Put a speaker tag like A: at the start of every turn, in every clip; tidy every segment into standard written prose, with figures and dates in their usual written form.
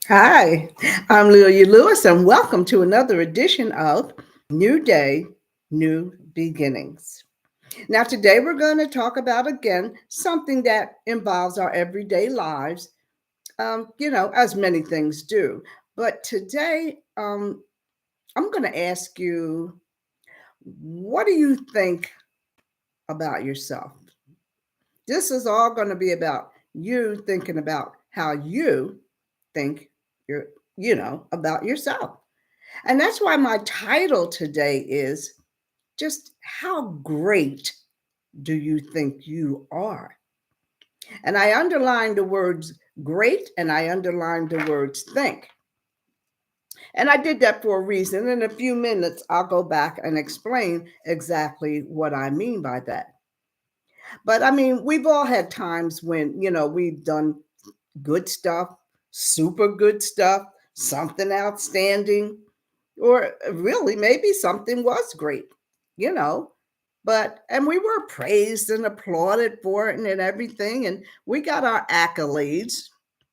A: Hi, I'm Lilia Lewis, and welcome to another edition of New Day, New Beginnings. Now, today we're going to talk about again something that involves our everyday lives, as many things do. But today, I'm going to ask you, what do you think about yourself? This is all going to be about you thinking about how you think you're, about yourself. And that's why my title today is just how great do you think you are? And I underlined the words great and I underlined the words think. And I did that for a reason. In a few minutes, I'll go back and explain exactly what I mean by that. But I mean, we've all had times when, we've done good stuff, super good stuff, something outstanding, or really maybe something was great, you know. And we were praised and applauded for it and everything, and we got our accolades.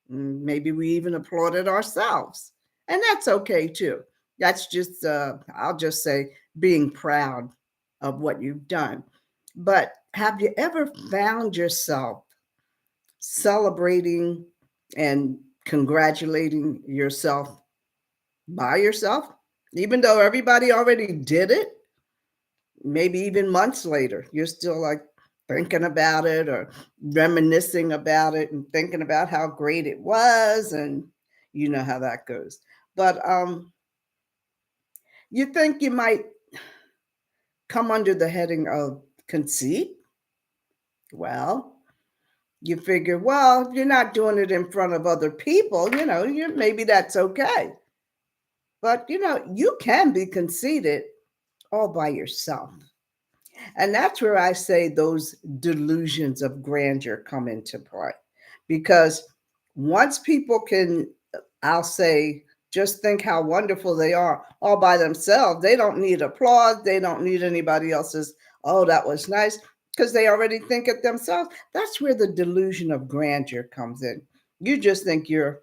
A: Maybe we even applauded ourselves, and that's okay too. That's just, I'll just say, being proud of what you've done. But have you ever found yourself celebrating and congratulating yourself by yourself, even though everybody already did it? Maybe even months later, you're still like thinking about it or reminiscing about it and thinking about how great it was, and you know how that goes. But you think you might come under the heading of conceit? Well, you figure, well, you're not doing it in front of other people, maybe that's okay. But you can be conceited all by yourself. And that's where I say those delusions of grandeur come into play. Because once people can, I'll say, just think how wonderful they are all by themselves, they don't need applause. They don't need anybody else's, oh, that was nice, because they already think it themselves. That's where the delusion of grandeur comes in. You just think you're,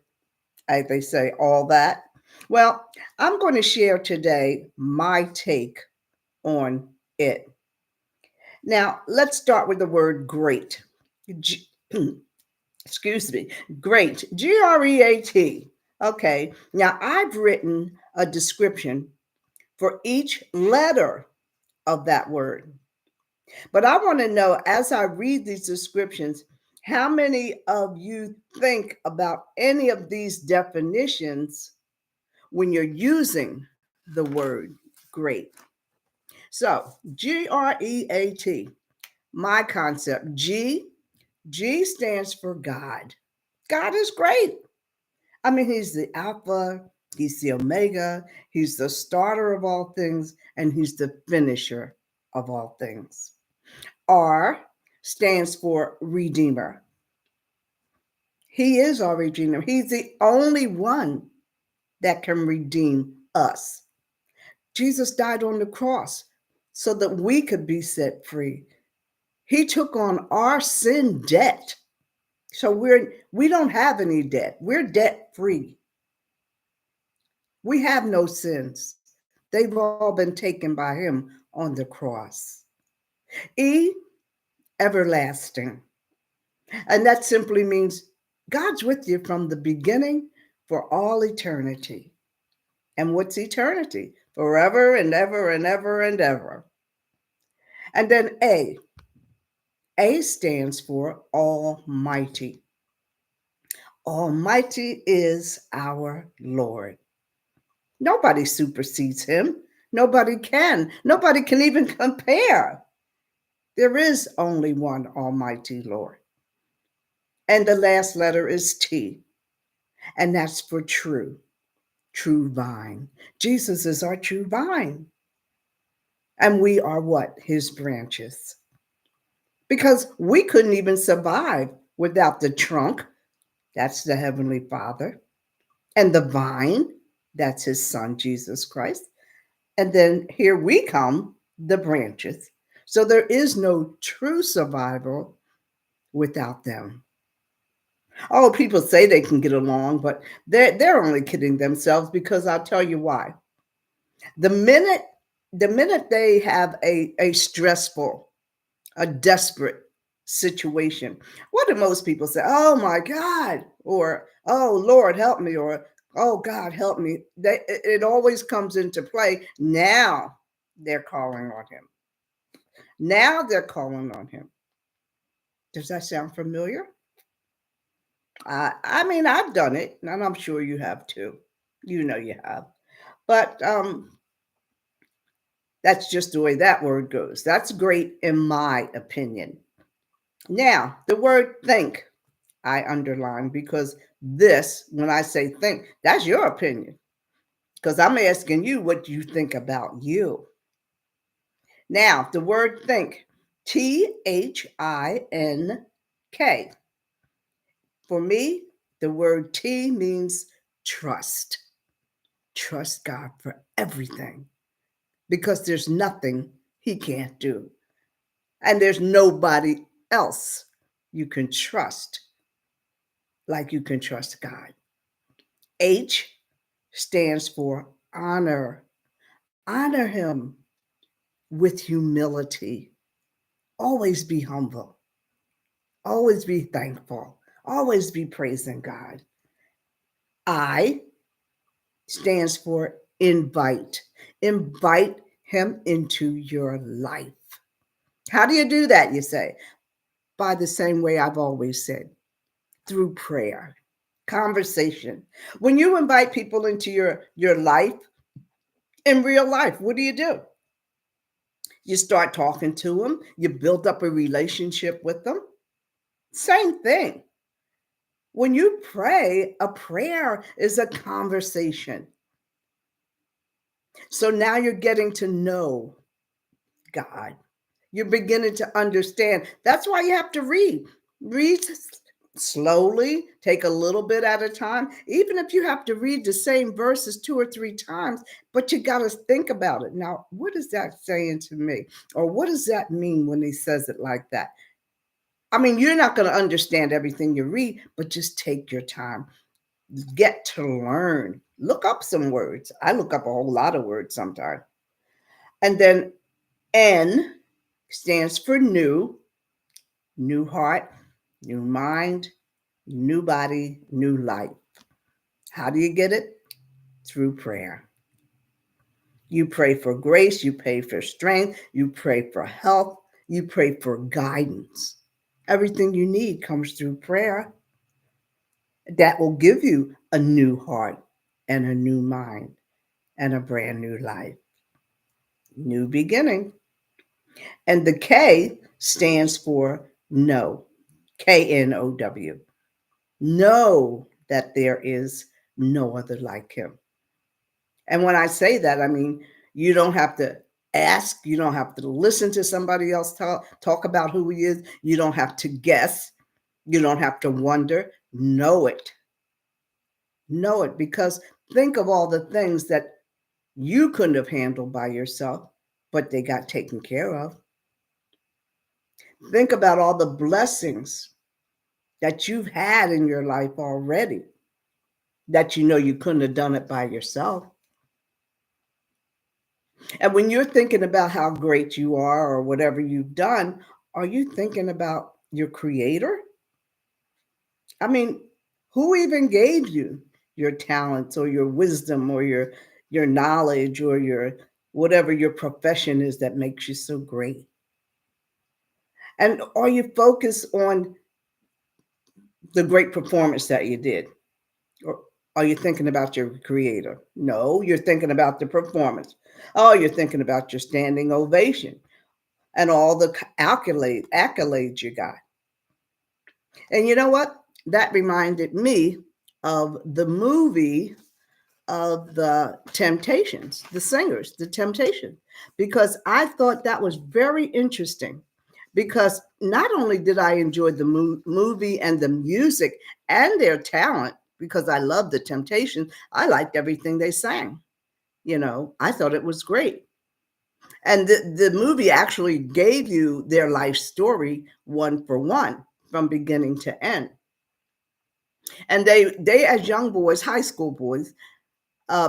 A: as they say, all that. Well, I'm going to share today my take on it. Now, let's start with the word great. G- excuse me, great, Great. Okay, now I've written a description for each letter of that word. But I want to know, as I read these descriptions, how many of you think about any of these definitions when you're using the word great? So, Great, my concept. G stands for God. God is great. I mean, He's the Alpha, He's the Omega, He's the starter of all things, and He's the finisher of all things. R stands for Redeemer. He is our Redeemer. He's the only one that can redeem us. Jesus died on the cross so that we could be set free. He took on our sin debt. So we don't have any debt. We're debt free. We have no sins. They've all been taken by him on the cross. E, everlasting. And that simply means God's with you from the beginning for all eternity. And what's eternity? Forever and ever and ever and ever. And then A. A stands for Almighty. Almighty is our Lord. Nobody supersedes him. Nobody can. Nobody can even compare. There is only one Almighty Lord. And the last letter is T, and that's for true, true vine. Jesus is our true vine. And we are what? His branches. Because we couldn't even survive without the trunk, that's the Heavenly Father, and the vine, that's His Son, Jesus Christ. And then here we come, the branches. So there is no true survival without them. Oh, people say they can get along, but they're only kidding themselves because I'll tell you why. The minute the minute they have a stressful, a desperate situation, what do most people say? Oh my God, or oh Lord help me, or oh God help me. It always comes into play. Now they're calling on him. Now they're calling on him. Does that sound familiar? I mean, I've done it, and I'm sure you have too. You know you have. But that's just the way that word goes. That's great in my opinion. Now, the word think, I underline because this, when I say think, that's your opinion. Because I'm asking you what you think about you. Now, the word think, THINK. For me, the word T means trust. Trust God for everything because there's nothing he can't do. And there's nobody else you can trust like you can trust God. H stands for honor. Honor him with humility. Always be humble. Always be thankful. Always be praising God. I stands for invite. Invite him into your life. How do you do that, you say? By the same way I've always said, through prayer, conversation. When you invite people into your life, in real life, what do? You start talking to them, you build up a relationship with them. Same thing. When you pray, a prayer is a conversation. So now you're getting to know God. You're beginning to understand. That's why you have to read. Read slowly, take a little bit at a time. Even if you have to read the same verses two or three times, but you got to think about it. Now, what is that saying to me? Or what does that mean when he says it like that? I mean, you're not going to understand everything you read, but just take your time. Get to learn. Look up some words. I look up a whole lot of words sometimes. And then N stands for new, new heart, new mind, new body, new life. How do you get it? Through prayer. You pray for grace, you pray for strength, you pray for health, you pray for guidance. Everything you need comes through prayer. That will give you a new heart and a new mind and a brand new life. New beginning. And the K stands for know. KNOW. Know that there is no other like him. And when I say that, I mean, you don't have to ask, you don't have to listen to somebody else talk about who he is, you don't have to guess, you don't have to wonder. Know it. Know it because think of all the things that you couldn't have handled by yourself, but they got taken care of. Think about all the blessings that you've had in your life already that you know you couldn't have done it by yourself. And when you're thinking about how great you are or whatever you've done, are you thinking about your creator? I mean, who even gave you your talents or your wisdom or your knowledge or your whatever your profession is that makes you so great? And are you focused on the great performance that you did? Or are you thinking about your creator? No, you're thinking about the performance. Oh, you're thinking about your standing ovation and all the accolades you got. And you know what? That reminded me of the movie of the Temptations, the singers, the Temptation, because I thought that was very interesting. Because not only did I enjoy the movie and the music and their talent, because I love the Temptations, I liked everything they sang. You know, I thought it was great. And the movie actually gave you their life story one for one from beginning to end. And they as young boys, high school boys,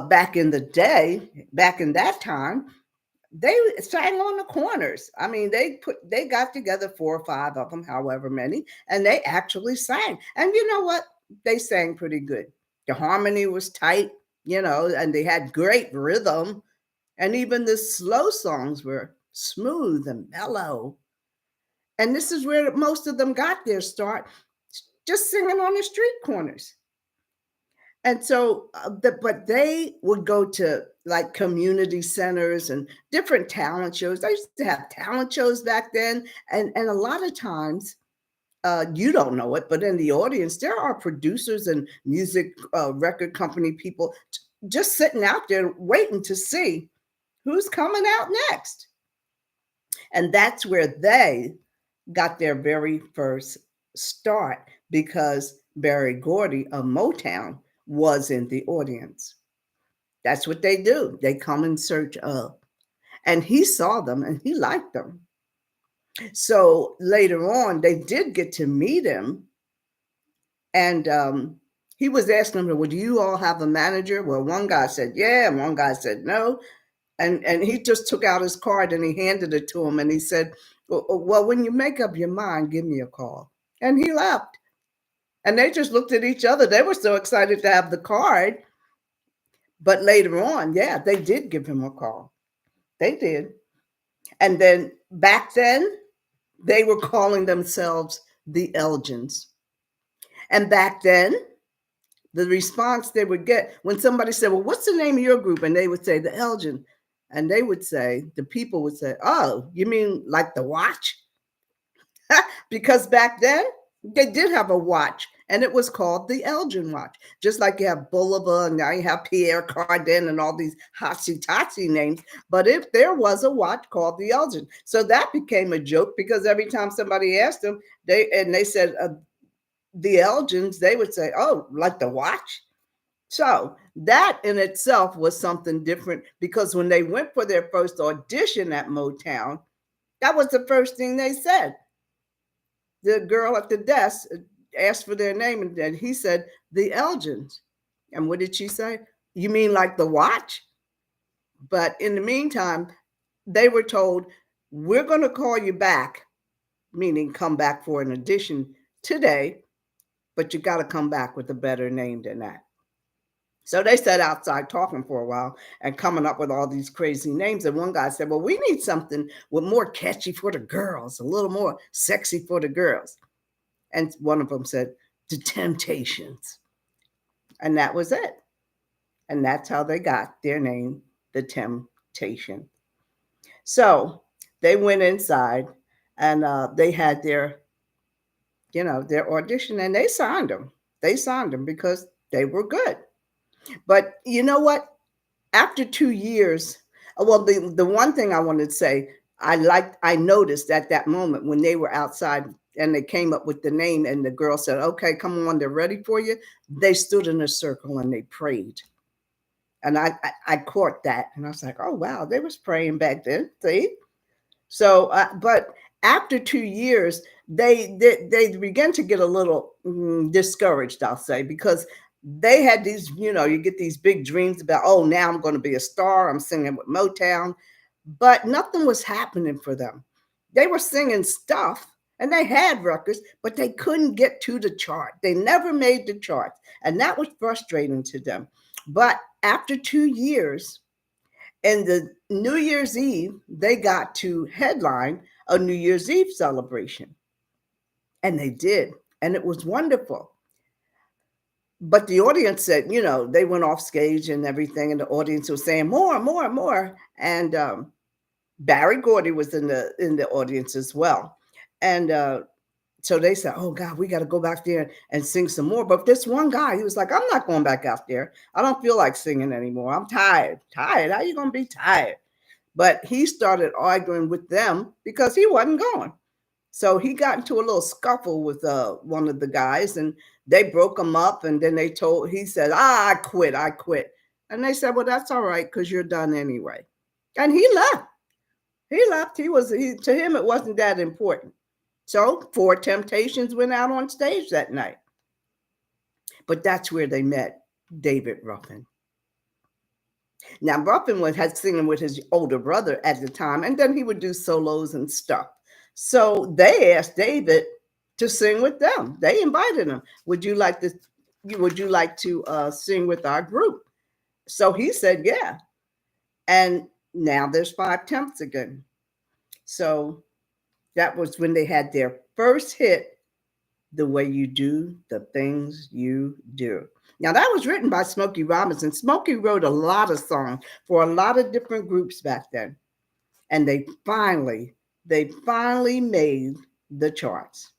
A: back in the day, back in that time, they sang on the corners. I mean, they got together 4 or 5 of them, however many, and they actually sang. And you know what? They sang pretty good. The harmony was tight, and they had great rhythm, and even the slow songs were smooth and mellow. And this is where most of them got their start, just singing on the street corners. And so, but they would go to like community centers and different talent shows. They used to have talent shows back then, and a lot of times, you don't know it, but in the audience, there are producers and music record company people just sitting out there waiting to see who's coming out next. And that's where they got their very first start because Barry Gordy of Motown was in the audience. That's what they do. They come in search of. And he saw them and he liked them. So later on, they did get to meet him. And he was asking them, well, do you all have a manager? Well, one guy said, yeah. And one guy said, no. And he just took out his card and he handed it to him. And he said, well, when you make up your mind, give me a call. And he left. And they just looked at each other. They were so excited to have the card. But later on, yeah, they did give him a call. They did. And then back then, they were calling themselves the Elgins. And back then, the response they would get when somebody said, well, what's the name of your group? And they would say, the Elgin. And they would say, the people would say, oh, you mean like the watch? Because back then, they did have a watch, and it was called the Elgin watch. Just like you have Bulova, and now you have Pierre Cardin and all these hotsy-totsy names. But if there was a watch called the Elgin. So that became a joke because every time somebody asked them, they said the Elgins, they would say, oh, like the watch? So that in itself was something different because when they went for their first audition at Motown, that was the first thing they said. The girl at the desk asked for their name, and then he said, the Elgins. And what did she say? You mean like the watch? But in the meantime, they were told, we're going to call you back, meaning come back for an audition today, but you got to come back with a better name than that. So they sat outside talking for a while and coming up with all these crazy names. And one guy said, well, we need something with more catchy for the girls, a little more sexy for the girls. And one of them said, the Temptations. And that was it. And that's how they got their name, the Temptation. So they went inside and they had their audition and they signed them. They signed them because they were good. But you know what? After 2 years, well, the one thing I wanted to say, I noticed at that moment when they were outside and they came up with the name and the girl said, okay, come on, they're ready for you. They stood in a circle and they prayed. And I caught that and I was like, oh, wow, they was praying back then. See? So, but after 2 years, they began to get a little discouraged, I'll say, because they had these, you get these big dreams about, oh, now I'm going to be a star. I'm singing with Motown, but nothing was happening for them. They were singing stuff and they had records, but they couldn't get to the chart. They never made the charts. And that was frustrating to them. But after 2 years, and the New Year's Eve, they got to headline a New Year's Eve celebration. And they did. And it was wonderful. But the audience said, they went off stage and everything. And the audience was saying more, more, more. And Barry Gordy was in the audience as well. And so they said, oh, God, we got to go back there and sing some more. But this one guy, he was like, I'm not going back out there. I don't feel like singing anymore. I'm tired. Tired? How you going to be tired? But he started arguing with them because he wasn't going. So he got into a little scuffle with one of the guys and they broke him up. And then he said, I quit. And they said, well, that's all right because you're done anyway. And he left. To him, it wasn't that important. So 4 Temptations went out on stage that night. But that's where they met David Ruffin. Now, Ruffin had singing with his older brother at the time, and then he would do solos and stuff. So they asked David to sing with them. They invited him. Would you like to sing with our group? So he said, yeah. And now there's Five Temps again. So that was when they had their first hit, The Way You Do the Things You Do. Now that was written by Smokey Robinson. Smokey wrote a lot of songs for a lot of different groups back then. And they finally made the charts.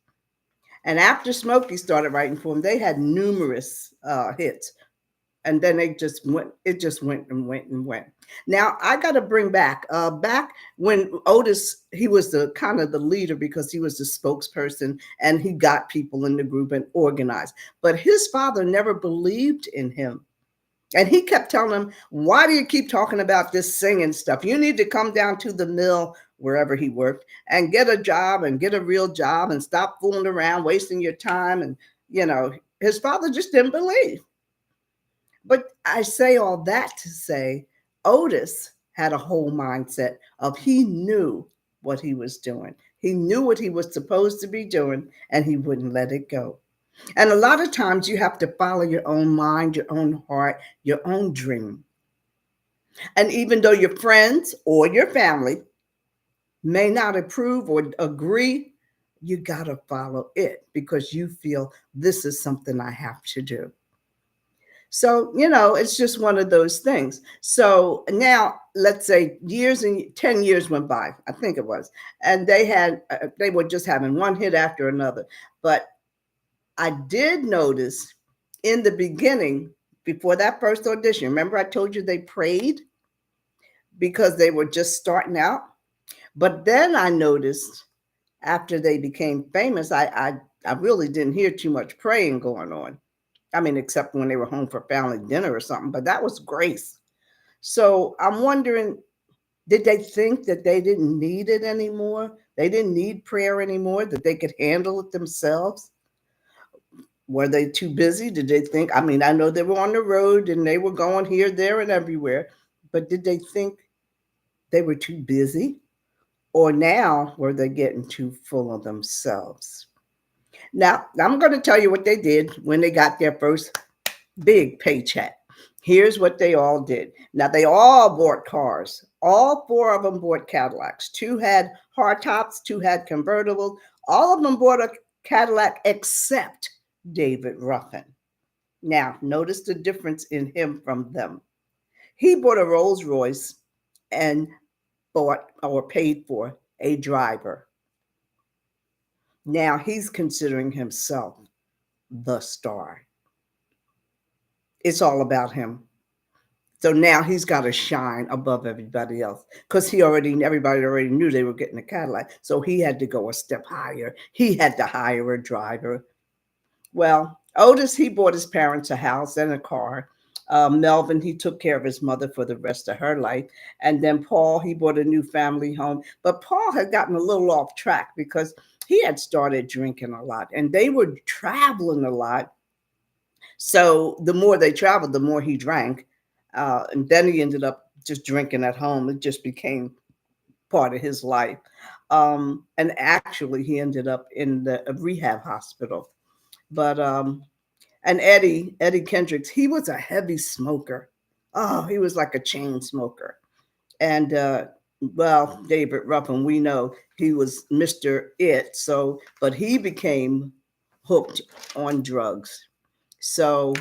A: And after Smokey started writing for them, they had numerous hits. And then it just went and went and went. Now I got to bring back when Otis, he was the kind of the leader because he was the spokesperson and he got people in the group and organized. But his father never believed in him. And he kept telling him, why do you keep talking about this singing stuff? You need to come down to the mill, wherever he worked, and get a job and get a real job and stop fooling around, wasting your time. And, his father just didn't believe. But I say all that to say Otis had a whole mindset of he knew what he was doing. He knew what he was supposed to be doing, and he wouldn't let it go. And a lot of times you have to follow your own mind, your own heart, your own dream. And even though your friends or your family may not approve or agree, you got to follow it because you feel this is something I have to do. So, it's just one of those things. So now let's say 10 years went by, I think it was, and they were just having one hit after another. But I did notice in the beginning, before that first audition, remember I told you they prayed because they were just starting out. But then I noticed after they became famous, I really didn't hear too much praying going on. I mean, except when they were home for family dinner or something, but that was grace. So I'm wondering, did they think that they didn't need it anymore? They didn't need prayer anymore, that they could handle it themselves? Were they too busy? Did they think, I mean, I know they were on the road and they were going here, there, and everywhere, but did they think they were too busy? Or now were they getting too full of themselves? Now, I'm going to tell you what they did when they got their first big paycheck. Here's what they all did. Now, they all bought cars. All four of them bought Cadillacs. Two had hardtops, two had convertibles. All of them bought a Cadillac except David Ruffin. Now, notice the difference in him from them. He bought a Rolls Royce and bought or paid for a driver. Now he's considering himself the star. It's all about him. So now he's got to shine above everybody else because everybody already knew they were getting a Cadillac. So he had to go a step higher. He had to hire a driver. Well, Otis, he bought his parents a house and a car. Melvin, he took care of his mother for the rest of her life. And then Paul, he bought a new family home. But Paul had gotten a little off track because he had started drinking a lot and they were traveling a lot. So the more they traveled, the more he drank. And then he ended up just drinking at home. It just became part of his life. And actually, he ended up in the rehab hospital. But and Eddie Kendricks, he was a heavy smoker. Oh, he was like a chain smoker. And well, David Ruffin, we know he was Mr. It. So, but he became hooked on drugs. So,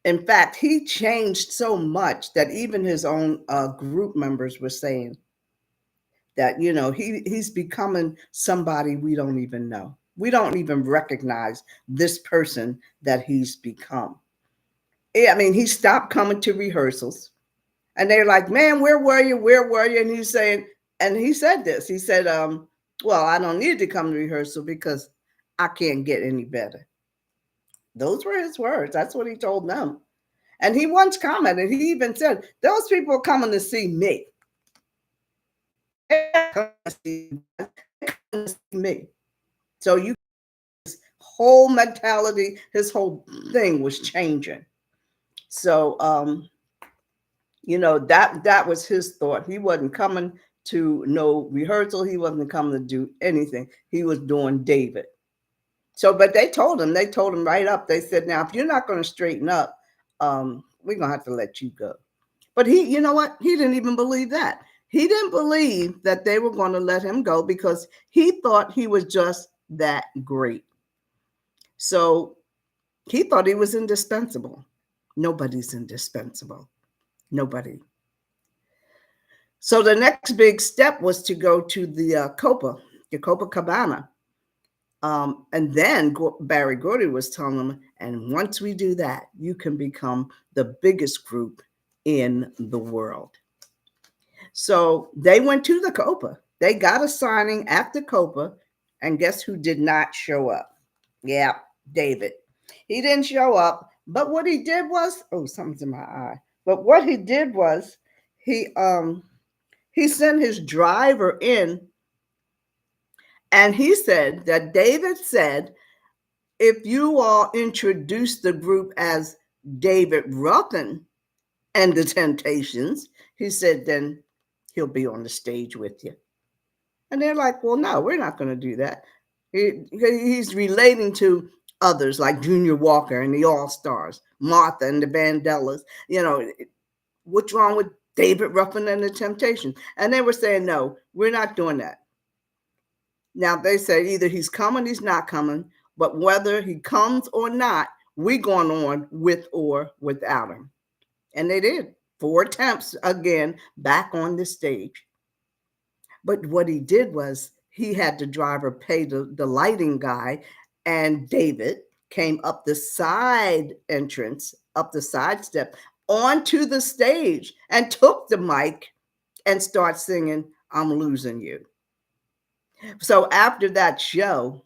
A: in fact, he changed so much that even his own group members were saying that, he's becoming somebody we don't even know. We don't even recognize this person that he's become. I mean, he stopped coming to rehearsals. And they're like, man, where were you? Where were you? And he's saying, and he said this. He said, well, I don't need to come to rehearsal because I can't get any better. Those were his words. That's what he told them. And he once commented, he even said, those people are coming to see me. They're coming to see me. So you whole mentality, his whole thing was changing. So that was his thought. He wasn't coming to no rehearsal. He wasn't coming to do anything. He was doing David. So, but they told him right up. They said, now, if you're not going to straighten up, we're going to have to let you go. But he, you know what? He didn't even believe that. He didn't believe that they were going to let him go because he thought he was just that great. So he thought he was indispensable. Nobody's indispensable. Nobody. So the next big step was to go to the Copacabana. And then Barry Gordy was telling them, and once we do that, you can become the biggest group in the world. So they went to the Copa. They got a signing at the Copa, and guess who did not show up? Yeah, David. He didn't show up, but what he did was, oh, something's in my eye. But what he did was he sent his driver in, and he said that David said, if you all introduce the group as David Ruffin and the Temptations, he said, then he'll be on the stage with you. And they're like, well, no, we're not going to do that. He's relating to others like Junior Walker and the All Stars, Martha and the Vandellas. What's wrong with David Ruffin and the Temptations? And they were saying, no, we're not doing that. Now they say either he's coming, he's not coming, but whether he comes or not, we're going on with or without him. And they did. 4 attempts again back on the stage. But what he did was he had the driver pay the lighting guy, and David came up the side entrance, up the side step, onto the stage and took the mic and started singing, I'm Losing You. So after that show,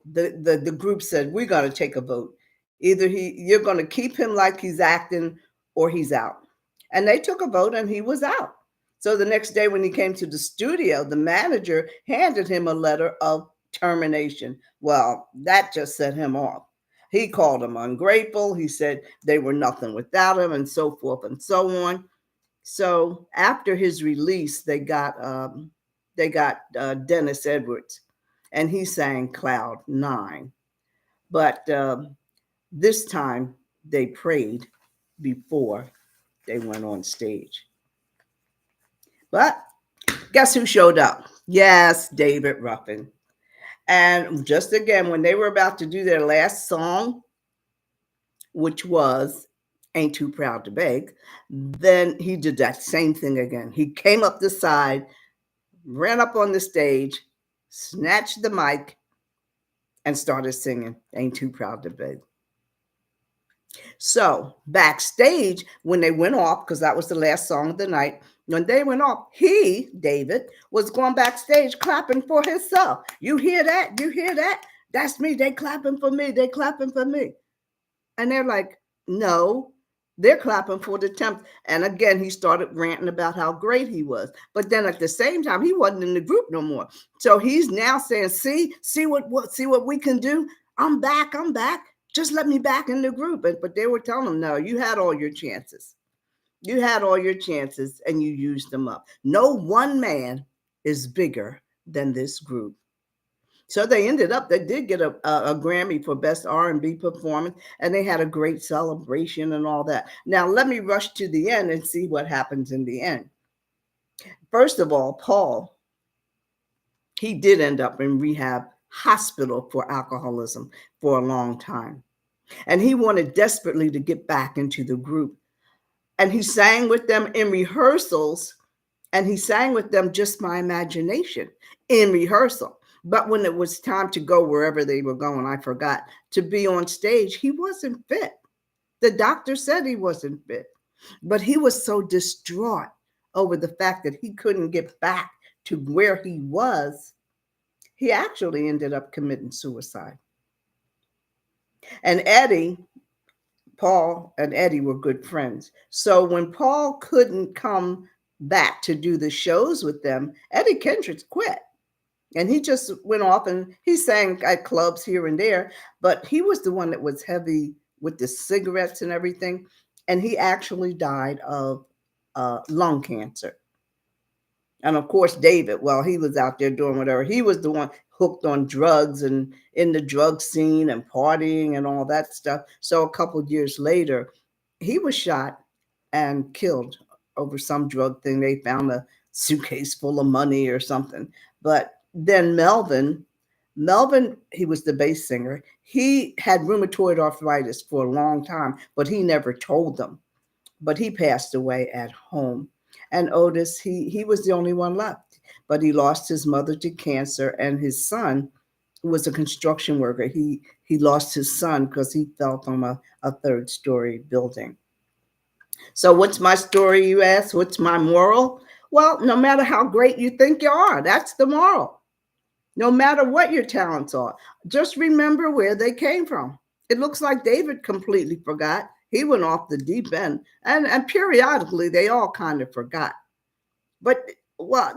A: the group said, we got to take a vote. Either you're going to keep him like he's acting or he's out. And they took a vote and he was out. So the next day when he came to the studio, the manager handed him a letter of termination. Well, that just set him off. He called them ungrateful. He said they were nothing without him and so forth and so on. So after his release, they got Dennis Edwards, and he sang Cloud 9. But this time they prayed before they went on stage. But guess who showed up? Yes, David Ruffin. And just again, when they were about to do their last song, which was Ain't Too Proud to Beg, then he did that same thing again. He came up the side, ran up on the stage, snatched the mic, and started singing Ain't Too Proud to Beg. So backstage, when they went off, because that was the last song of the night, when they went off, David, was going backstage clapping for himself. You hear that? You hear that? That's me. They clapping for me. They clapping for me. And they're like, no, they're clapping for the temp. And again, he started ranting about how great he was. But then at the same time, he wasn't in the group no more. So he's now saying, see what we can do? I'm back. Just let me back in the group. But they were telling him, no, you had all your chances. You had all your chances and you used them up. No one man is bigger than this group. So they did get a Grammy for Best R&B Performance, and they had a great celebration and all that. Now, let me rush to the end and see what happens in the end. First of all, Paul, he did end up in rehab hospital for alcoholism for a long time. And he wanted desperately to get back into the group. And he sang with them in rehearsals, and he sang with them just my imagination in rehearsal. But when it was time to go wherever they were going, I forgot, to be on stage, he wasn't fit. The doctor said he wasn't fit. But he was so distraught over the fact that he couldn't get back to where he was, he actually ended up committing suicide. And Paul and Eddie were good friends. So when Paul couldn't come back to do the shows with them, Eddie Kendricks quit. And he just went off and he sang at clubs here and there, but he was the one that was heavy with the cigarettes and everything. And he actually died of lung cancer. And of course, David, well, he was out there doing whatever. He was the one hooked on drugs and in the drug scene and partying and all that stuff. So a couple of years later, he was shot and killed over some drug thing. They found a suitcase full of money or something. But then Melvin, he was the bass singer. He had rheumatoid arthritis for a long time, but he never told them. But he passed away at home. And Otis, he was the only one left. But he lost his mother to cancer, and his son, who was a construction worker, he lost his son because he fell from a third story building. So what's my story, you ask? What's my moral? Well, no matter how great you think you are, that's the moral. No matter what your talents are, just remember where they came from. It looks like David completely forgot. He went off the deep end. And periodically they all kind of forgot. But well,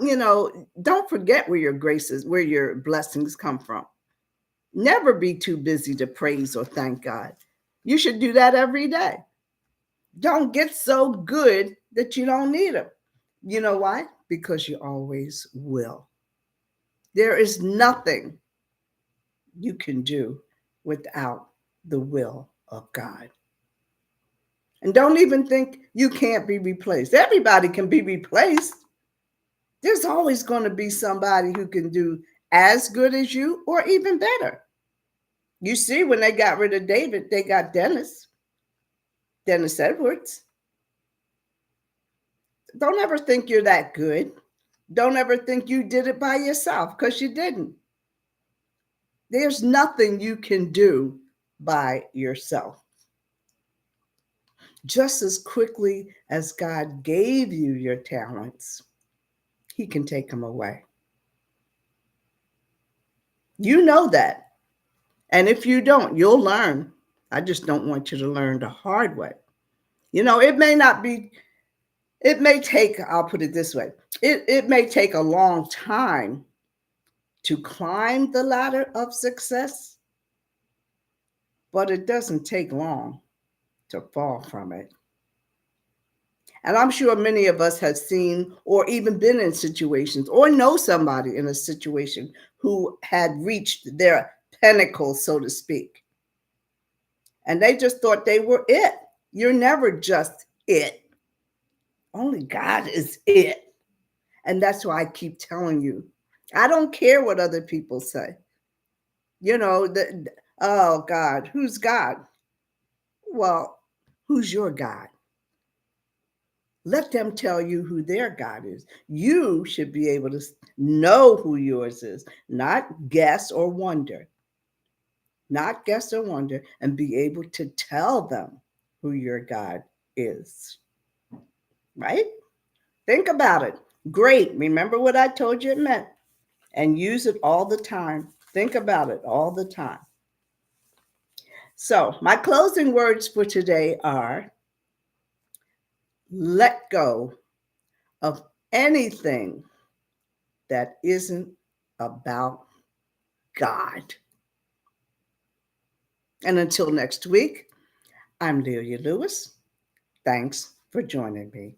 A: don't forget where your graces, where your blessings come from. Never be too busy to praise or thank God. You should do that every day. Don't get so good that you don't need them. You know why? Because you always will. There is nothing you can do without the will of God. And don't even think you can't be replaced. Everybody can be replaced. There's always going to be somebody who can do as good as you or even better. You see, when they got rid of David, they got Dennis Edwards. Don't ever think you're that good. Don't ever think you did it by yourself, because you didn't. There's nothing you can do by yourself. Just as quickly as God gave you your talents, He can take them away. You know that. And if you don't, you'll learn. I just don't want you to learn the hard way. It may not be, it may take, I'll put it this way, it may take a long time to climb the ladder of success, but it doesn't take long to fall from it. And I'm sure many of us have seen or even been in situations or know somebody in a situation who had reached their pinnacle, so to speak. And they just thought they were it. You're never just it. Only God is it. And that's why I keep telling you, I don't care what other people say. Oh, God, who's God? Well, who's your God? Let them tell you who their God is. You should be able to know who yours is, not guess or wonder. Not guess or wonder, and be able to tell them who your God is. Right? Think about it. Great. Remember what I told you it meant, and use it all the time. Think about it all the time. So, my closing words for today are: let go of anything that isn't about God. And until next week, I'm Lelia Lewis. Thanks for joining me.